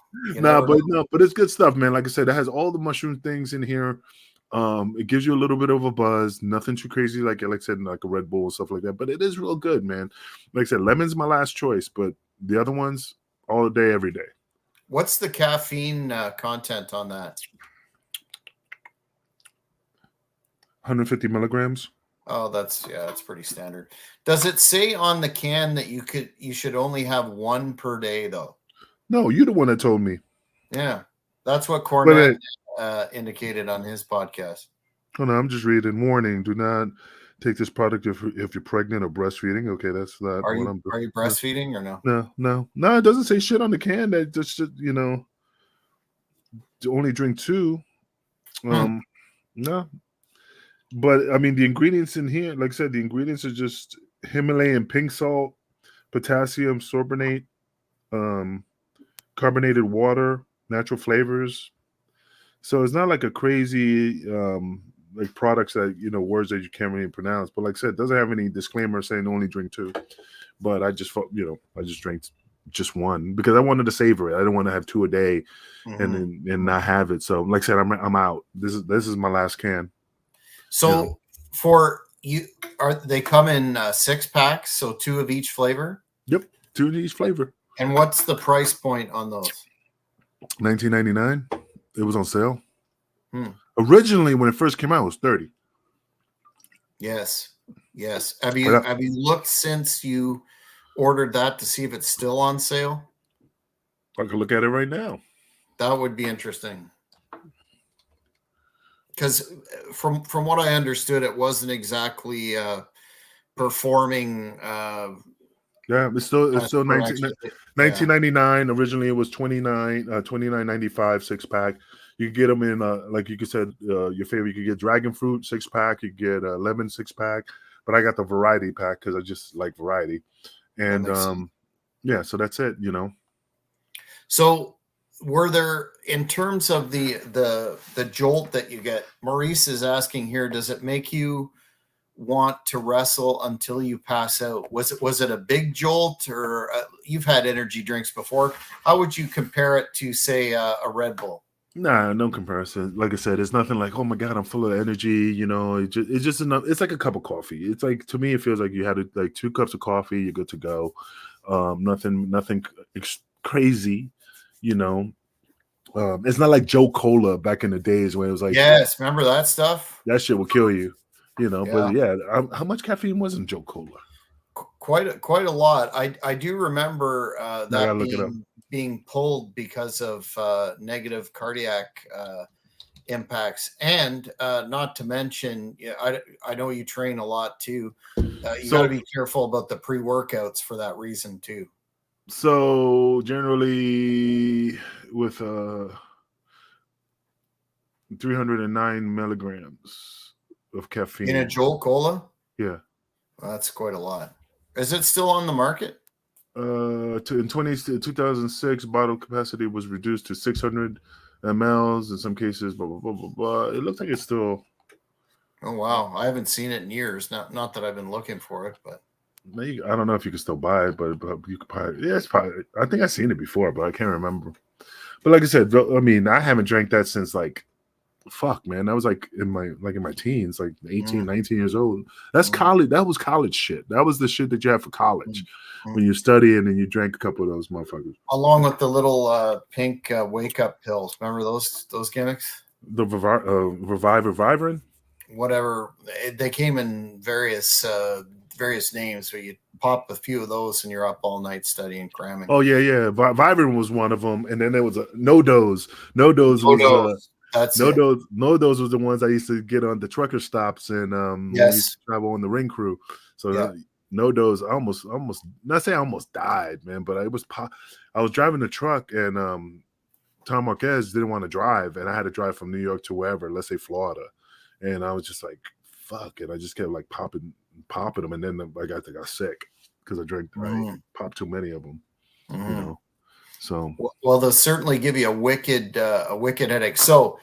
B: But it's good stuff, man. Like I said, it has all the mushroom things in here. It gives you a little bit of a buzz, nothing too crazy, like I said, like a Red Bull and stuff like that. But it is real good, man. Like I said, lemon's my last choice, but the other ones, all day, every day.
A: What's the caffeine content on that?
B: 150 milligrams.
A: Oh, that's pretty standard. Does it say on the can that you should only have 1 per day though?
B: No, you're the one that told me.
A: Yeah, that's what Cornette indicated on his podcast.
B: Oh no, I'm just reading. Warning: do not take this product if you're pregnant or breastfeeding. Okay, that's not.
A: Are you breastfeeding or no?
B: No. It doesn't say shit on the can. That just only drink 2. No. But I mean, the ingredients in here, like I said, the ingredients are just Himalayan pink salt, potassium sorbonate, carbonated water, natural flavors. So it's not like a crazy like products that words that you can't really pronounce. But like I said, it doesn't have any disclaimer saying only drink 2. But I just I just drank just 1 because I wanted to savor it. I didn't want to have 2 a day and not have it. So like I said, I'm out. This is my last can.
A: So for you, they come in 6 packs, so 2 of each flavor?
B: Yep, 2 of each flavor.
A: And what's the price point on those?
B: $19.99. It was on sale. Originally, when it first came out, it was $30.
A: Yes. Have you looked since you ordered that to see if it's still on sale?
B: I can look at it right now.
A: That would be interesting. Because from what I understood, it wasn't exactly performing.
B: Yeah, it's still $19.99. Originally, it was $29.95 6-pack. You can get them in like you said, your favorite. You could get dragon fruit 6-pack. You could get a lemon 6-pack. But I got the variety pack because I just like variety. And so that's it.
A: So were there, in terms of the jolt that you get, Maurice is asking here, does it make you want to wrestle until you pass out? Was it a big jolt, or you've had energy drinks before? How would you compare it to, say, a Red Bull?
B: Nah, no comparison. Like I said, it's nothing like, oh my God, I'm full of energy. It's just enough. It's like a cup of coffee. It's like, to me, it feels like you had like 2 cups of coffee. You're good to go. Nothing crazy. It's not like Joe Cola back in the days when it was like,
A: yes, remember that stuff?
B: That shit will kill you, But yeah, how much caffeine was in Joe Cola?
A: Quite a lot. I do remember that being pulled because of negative cardiac impacts, and not to mention, I know you train a lot too. You got to be careful about the pre-workouts for that reason too.
B: So generally, with 309 milligrams of caffeine.
A: In a Joel Cola?
B: Yeah.
A: Well, that's quite a lot. Is it still on the market?
B: In 2006, bottle capacity was reduced to 600 mLs in some cases. Blah blah blah blah blah. It looks like it's still.
A: Oh wow, I haven't seen it in years. Not that I've been looking for it, but
B: I don't know if you can still buy it, but you could probably. Yeah, it's probably. I think I've seen it before, but I can't remember. But like I said, I mean, I haven't drank that since like, fuck, man. That was like in my teens, like 18, 19 years old. That's college. That was college shit. That was the shit that you had for college when you study and then you drank a couple of those motherfuckers.
A: Along with the little pink wake up pills. Remember those gimmicks?
B: The Reviverin?
A: Whatever. They came in various names. So you pop a few of those and you're up all night studying, cramming.
B: Oh yeah. Vivarin was one of them, and then there was a No Dose. No Dose was No Dose was the ones I used to get on the trucker stops and we used to travel on the ring crew. So No Dose, I almost not say I almost died, man, but I was driving the truck and Tom Marquez didn't want to drive, and I had to drive from New York to wherever, let's say Florida, and I was just like, fuck, and I just kept like popping them, and then I got sick because I popped too many of them, you know. So
A: well, they'll certainly give you a wicked headache. So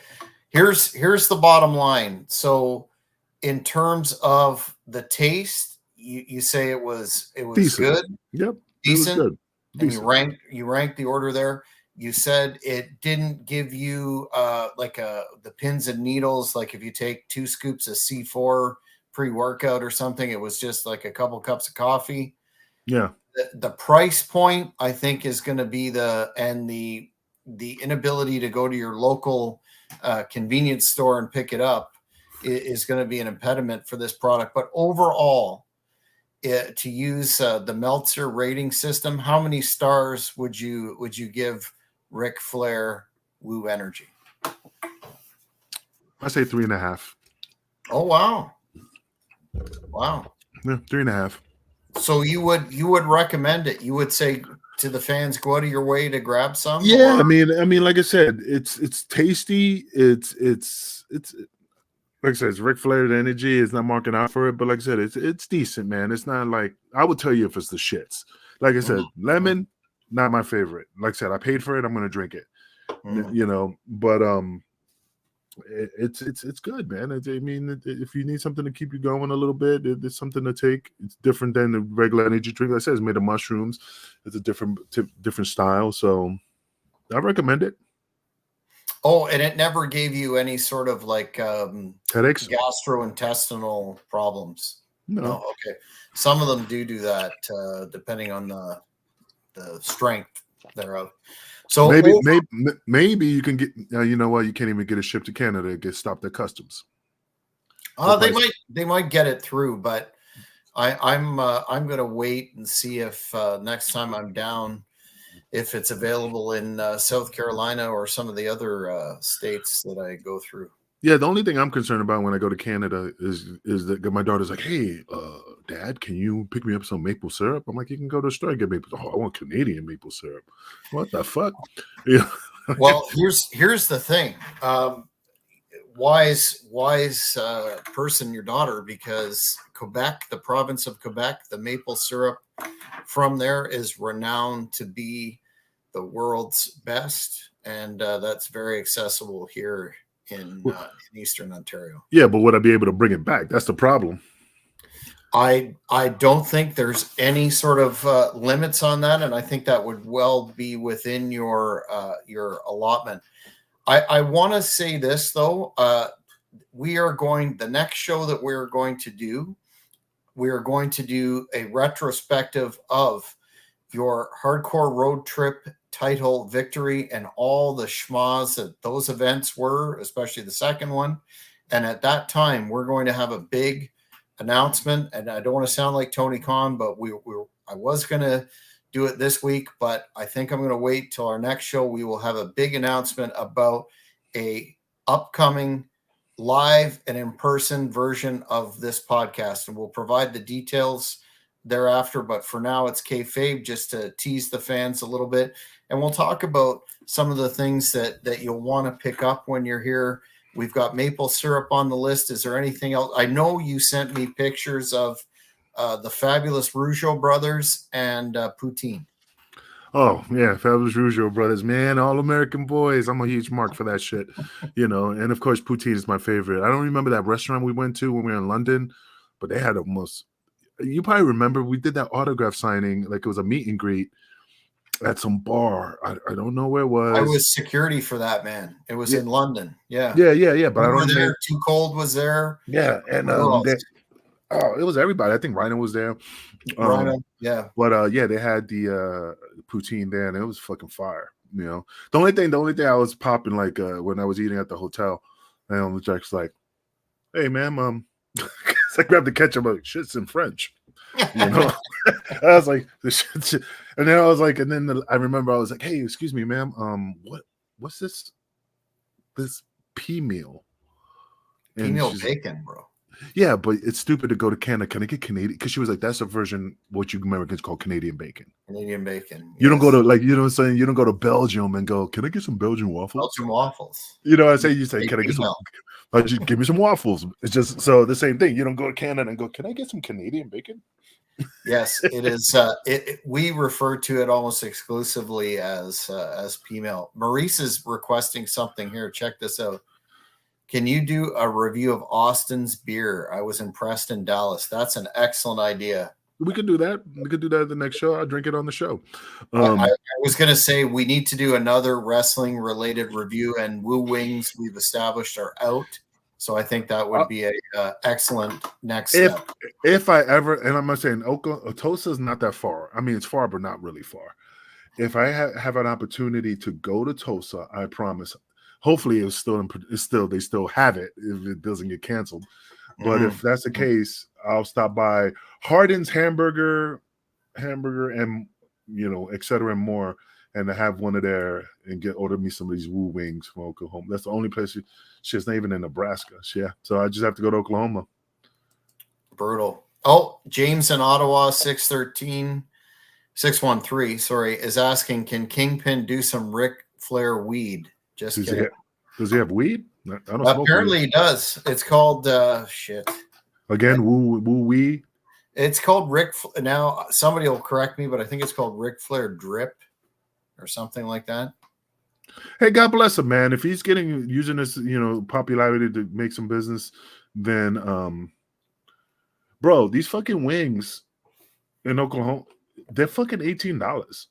A: here's the bottom line. So in terms of the taste, you say it was
B: decent.
A: Good.
B: Yep,
A: decent.
B: It was good.
A: And you ranked the order there. You said it didn't give you the pins and needles, like if you take 2 scoops of C4 pre-workout or something, it was just like a couple cups of coffee.
B: Yeah.
A: The price point, I think, is going to be the inability to go to your local convenience store and pick it up is going to be an impediment for this product. But overall, to use the Meltzer rating system, how many stars would you give Ric Flair Wooo Energy?
B: I say 3.5.
A: Oh wow.
B: Yeah, 3.5.
A: So you would recommend it? You would say to the fans, go out of your way to grab some?
B: Yeah, I mean, like I said, it's tasty. It's like I said, it's Ric Flair's energy. It's not marking out for it, but like I said, it's decent, man. It's not like I would tell you if it's the shits. Like I said, lemon, not my favorite. Like I said, I paid for it. I'm gonna drink it. You know, but it's good, man. I mean, if you need something to keep you going a little bit, it's something to take. It's different than the regular energy drink. Like I said, it's made of mushrooms. It's a different style, so I recommend it.
A: Oh, and it never gave you any sort of like
B: headaches,
A: gastrointestinal problems? No. Okay. Some of them do that, depending on the strength thereof. So
B: maybe you can get. You know what? You can't even get it shipped to Canada. It gets stopped at customs.
A: They might get it through, but I'm going to wait and see if next time I'm down, if it's available in South Carolina or some of the other states that I go through.
B: Yeah, the only thing I'm concerned about when I go to Canada is that my daughter's like, "Hey, Dad, can you pick me up some maple syrup?" I'm like, "You can go to the store and get maple." Oh, I want Canadian maple syrup. What the fuck? Yeah.
A: Well, here's the thing. Wise person, your daughter, because Quebec, the province of Quebec, the maple syrup from there is renowned to be the world's best, and that's very accessible here in Eastern Ontario.
B: Yeah, but would I be able to bring it back? That's the problem.
A: I don't think there's any sort of limits on that, and I think that would well be within your allotment. I want to say this though. The next show that we are going to do a retrospective of your hardcore road trip title victory and all the schmas that those events were, especially the second one. And at that time, we're going to have a big announcement. And I don't want to sound like Tony Khan, but I was going to do it this week, but I think I'm going to wait till our next show. We will have a big announcement about a upcoming live and in-person version of this podcast, and we'll provide the details thereafter. But for now, it's kayfabe, just to tease the fans a little bit, and we'll talk about some of the things that you'll want to pick up when you're here We've got maple syrup on the list. Is there anything else? I know you sent me pictures of the fabulous Rougeau brothers and poutine.
B: Oh yeah, Fabulous Rougeau brothers, man, all American boys. I'm a huge mark for that shit, And of course, poutine is my favorite. I don't remember that restaurant we went to when we were in London, but they had the most. You probably remember we did that autograph signing, like it was a meet and greet at some bar. I don't know where it was.
A: I was security for that, man. It was in London. Yeah.
B: Yeah. But
A: We
B: I don't
A: were there.
B: know.
A: Too Cold was there.
B: Yeah, and it was everybody. I think Rhino was there.
A: Rhino, yeah.
B: But yeah, they had the poutine there, and it was fucking fire. The only thing I was popping like when I was eating at the hotel, and the Jack's like, "Hey, ma'am, I grabbed the ketchup, like shit's in French." I was like, and then I was like, and then I remember I was like, "Hey, excuse me, ma'am, what's this pea meal?"
A: Pea meal bacon, bro.
B: Yeah, but it's stupid to go to Canada. Can I get Canadian? Because she was like, that's a version what you Americans call Canadian bacon.
A: Canadian bacon.
B: You don't go to what I'm saying? You don't go to Belgium and go, can I get some Belgian waffles?
A: Belgian waffles.
B: You know what I say? You say, can I get some? Give me some waffles. It's just so the same thing. You don't go to Canada and go, can I get some Canadian bacon?
A: Yes, it is. We refer to it almost exclusively as pea meal. Maurice is requesting something here. Check this out. Can you do a review of Austin's beer? I was impressed in Dallas. That's an excellent idea.
B: We could do that. We could do that at the next show. I'll drink it on the show.
A: I was going to say we need to do another wrestling-related review, and Woo Wings we've established are out. So I think that would be a excellent next step.
B: If I ever, and I'm not saying Tulsa is not that far. I mean, it's far, but not really far. If I have an opportunity to go to Tulsa, I promise. Hopefully, they still have it if it doesn't get canceled. But if that's the case, I'll stop by Hardin's Hamburger, and etc. and more, and to have one of there and order me some of these Woo Wings from Oklahoma. That's the only place. She's not even in Nebraska. Yeah, so I just have to go to Oklahoma.
A: Brutal. Oh, James in Ottawa, 613 is asking, can Kingpin do some Ric Flair weed? Just kidding.
B: Does he have weed? I don't
A: Apparently he does. It's called shit.
B: Again, woo.
A: It's called now somebody will correct me, but I think it's called Ric Flair Drip or something like that.
B: Hey, God bless him, man. If he's using this, popularity to make some business, then bro, these fucking wings in Oklahoma, they're fucking $18.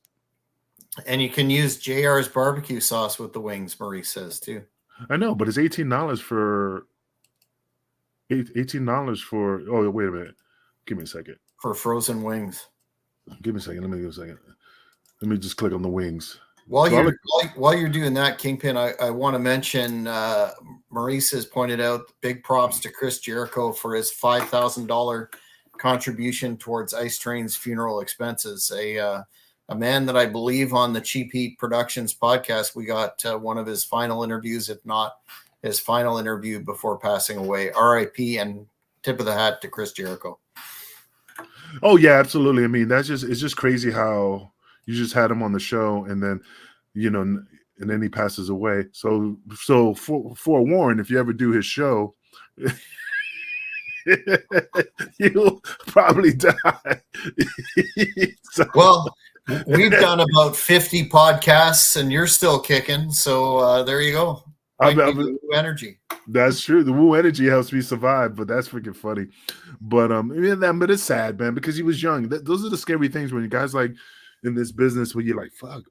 A: And you can use JR's barbecue sauce with the wings, Maurice says too.
B: I know, but it's $18 for $18 for. Oh, wait a minute. Give me a second.
A: For frozen wings.
B: Give me a second. Let me just click on the wings.
A: While you're doing that, Kingpin, I want to mention Maurice has pointed out big props to Chris Jericho for his $5,000 contribution towards Ice Train's funeral expenses. A man that I believe on the Cheap Heat Productions podcast, we got one of his final interviews, if not his final interview before passing away. R.I.P. and tip of the hat to Chris Jericho.
B: Oh yeah, absolutely. I mean, it's just crazy how you just had him on the show, and then and then he passes away. So forewarn, if you ever do his show, you'll probably die.
A: Well, we've done about 50 podcasts, and you're still kicking. So there you go. Woo energy.
B: That's true. The Woo energy helps me survive, but that's freaking funny. But but it's sad, man, because he was young. Those are the scary things when you guys like in this business where you're like, fuck,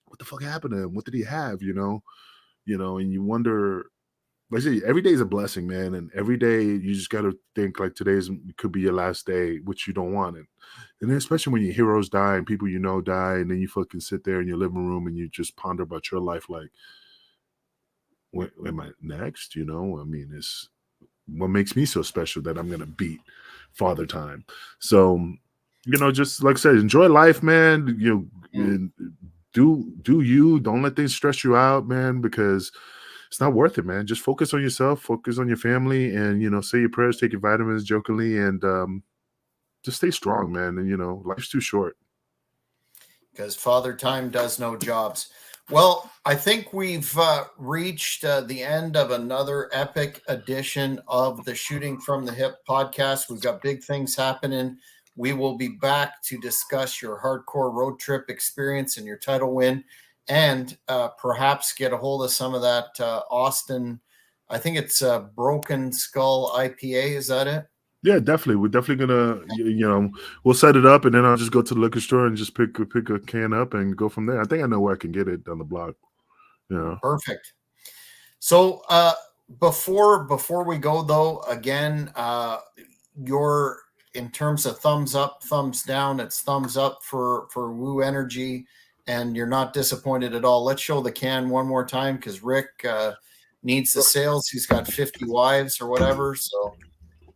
B: what the fuck happened to him? What did he have? And you wonder. Like I say, every day is a blessing, man, and every day you just got to think like could be your last day, which you don't want it. And then especially when your heroes die and people die, and then you fucking sit there in your living room and you just ponder about your life, like, when am I next? I mean, it's what makes me so special that I'm gonna beat Father Time. So, just like I said, enjoy life, man. And do you. Don't let things stress you out, man, because it's not worth it, man. Just focus on yourself, focus on your family, and say your prayers, take your vitamins jokingly, and just stay strong, man. And life's too short.
A: Because Father Time does no jobs. Well, I think we've reached the end of another epic edition of the Shooting from the Hip podcast. We've got big things happening. We will be back to discuss your hardcore road trip experience and your title win, and perhaps get a hold of some of that Austin. I think it's Broken Skull IPA. Is that it?
B: Yeah, definitely. We're definitely gonna, we'll set it up, and then I'll just go to the liquor store and just pick a can up and go from there. I think I know where I can get it on the block. Yeah.
A: Perfect. So before we go though, again, your in terms of thumbs up, thumbs down, it's thumbs up for Woo Energy, and you're not disappointed at all. Let's show the can one more time because Rick needs the sales. He's got 50 wives or whatever. So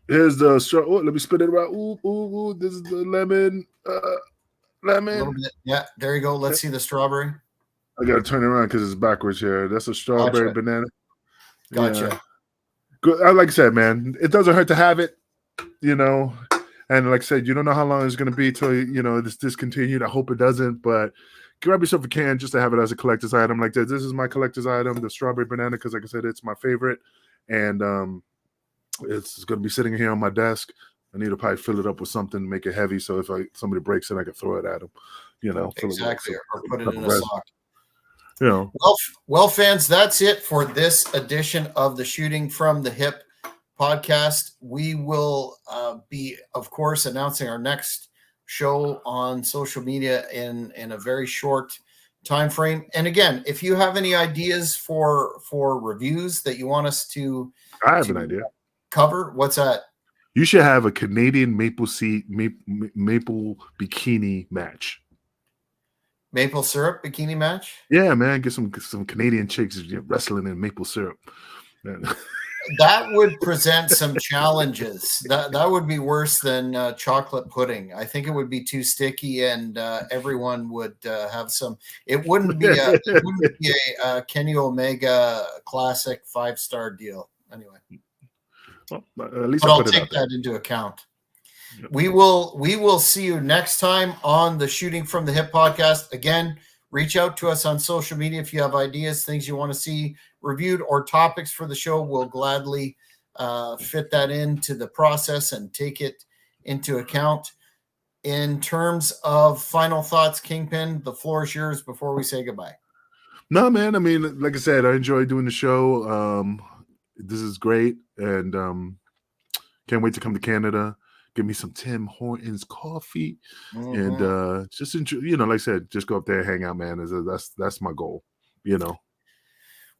B: here's the straw. Oh, let me spin it around. Ooh, ooh, ooh. This is the lemon.
A: a
B: Lemon.
A: little bit. Yeah, there you go. Let's see the strawberry.
B: I gotta turn it around because it's backwards here. That's a strawberry banana.
A: Gotcha.
B: Yeah. Good. Like I said, man, it doesn't hurt to have it, And like I said, you don't know how long it's gonna be till it's discontinued. I hope it doesn't, but grab yourself a can just to have it as a collector's item. Like this is my collector's item, the strawberry banana, because like I said, it's my favorite, and it's gonna be sitting here on my desk. I need to probably fill it up with something, make it heavy, so if somebody breaks it, I can throw it at them.
A: Exactly, or put it in a sock. Well, fans, that's it for this edition of the Shooting from the Hip podcast. We will be, of course, announcing our next show on social media in a very short time frame. And again, if you have any ideas for reviews that you want us to,
B: I have an idea.
A: Cover. What's that? You
B: should have a Canadian maple bikini match.
A: Maple syrup bikini match?
B: Yeah, man. Get some Canadian chicks wrestling in maple syrup.
A: That would present some challenges. That would be worse than chocolate pudding. I think it would be too sticky, and everyone would have some. It wouldn't be a Kenny Omega classic 5-star deal. Anyway,
B: well, at least
A: I'll take that into account. Yep. We will see you next time on the Shooting from the Hip podcast. Again, reach out to us on social media if you have ideas, things you want to see reviewed, or topics for the show. We'll gladly fit that into the process and take it into account. In terms of final thoughts, Kingpin, the floor is yours before we say goodbye.
B: No, man. I mean, like I said, I enjoy doing the show. This is great, and can't wait to come to Canada. Give me some Tim Hortons coffee, and just enjoy. Like I said, just go up there and hang out, man. That's my goal.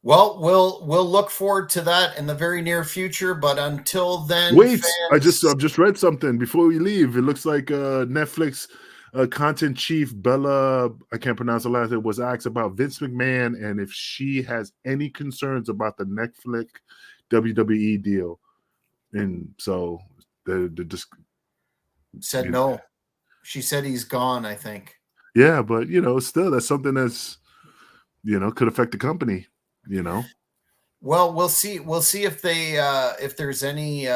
A: Well, we'll look forward to that in the very near future. But until then,
B: wait, fans... I just read something before we leave. It looks like Netflix content chief Bella, I can't pronounce the last name, was asked about Vince McMahon and if she has any concerns about the Netflix WWE deal, and so the just
A: said no. She said he's gone, I think.
B: Yeah, but still, that's something that's could affect the company.
A: Well, we'll see. We'll see if they if there's any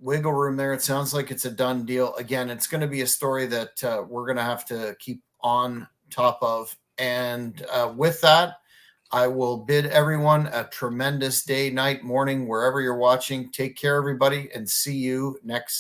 A: wiggle room there. It sounds like it's a done deal. Again, it's going to be a story that we're going to have to keep on top of. And with that, I will bid everyone a tremendous day, night, morning, wherever you're watching. Take care, everybody, and see you next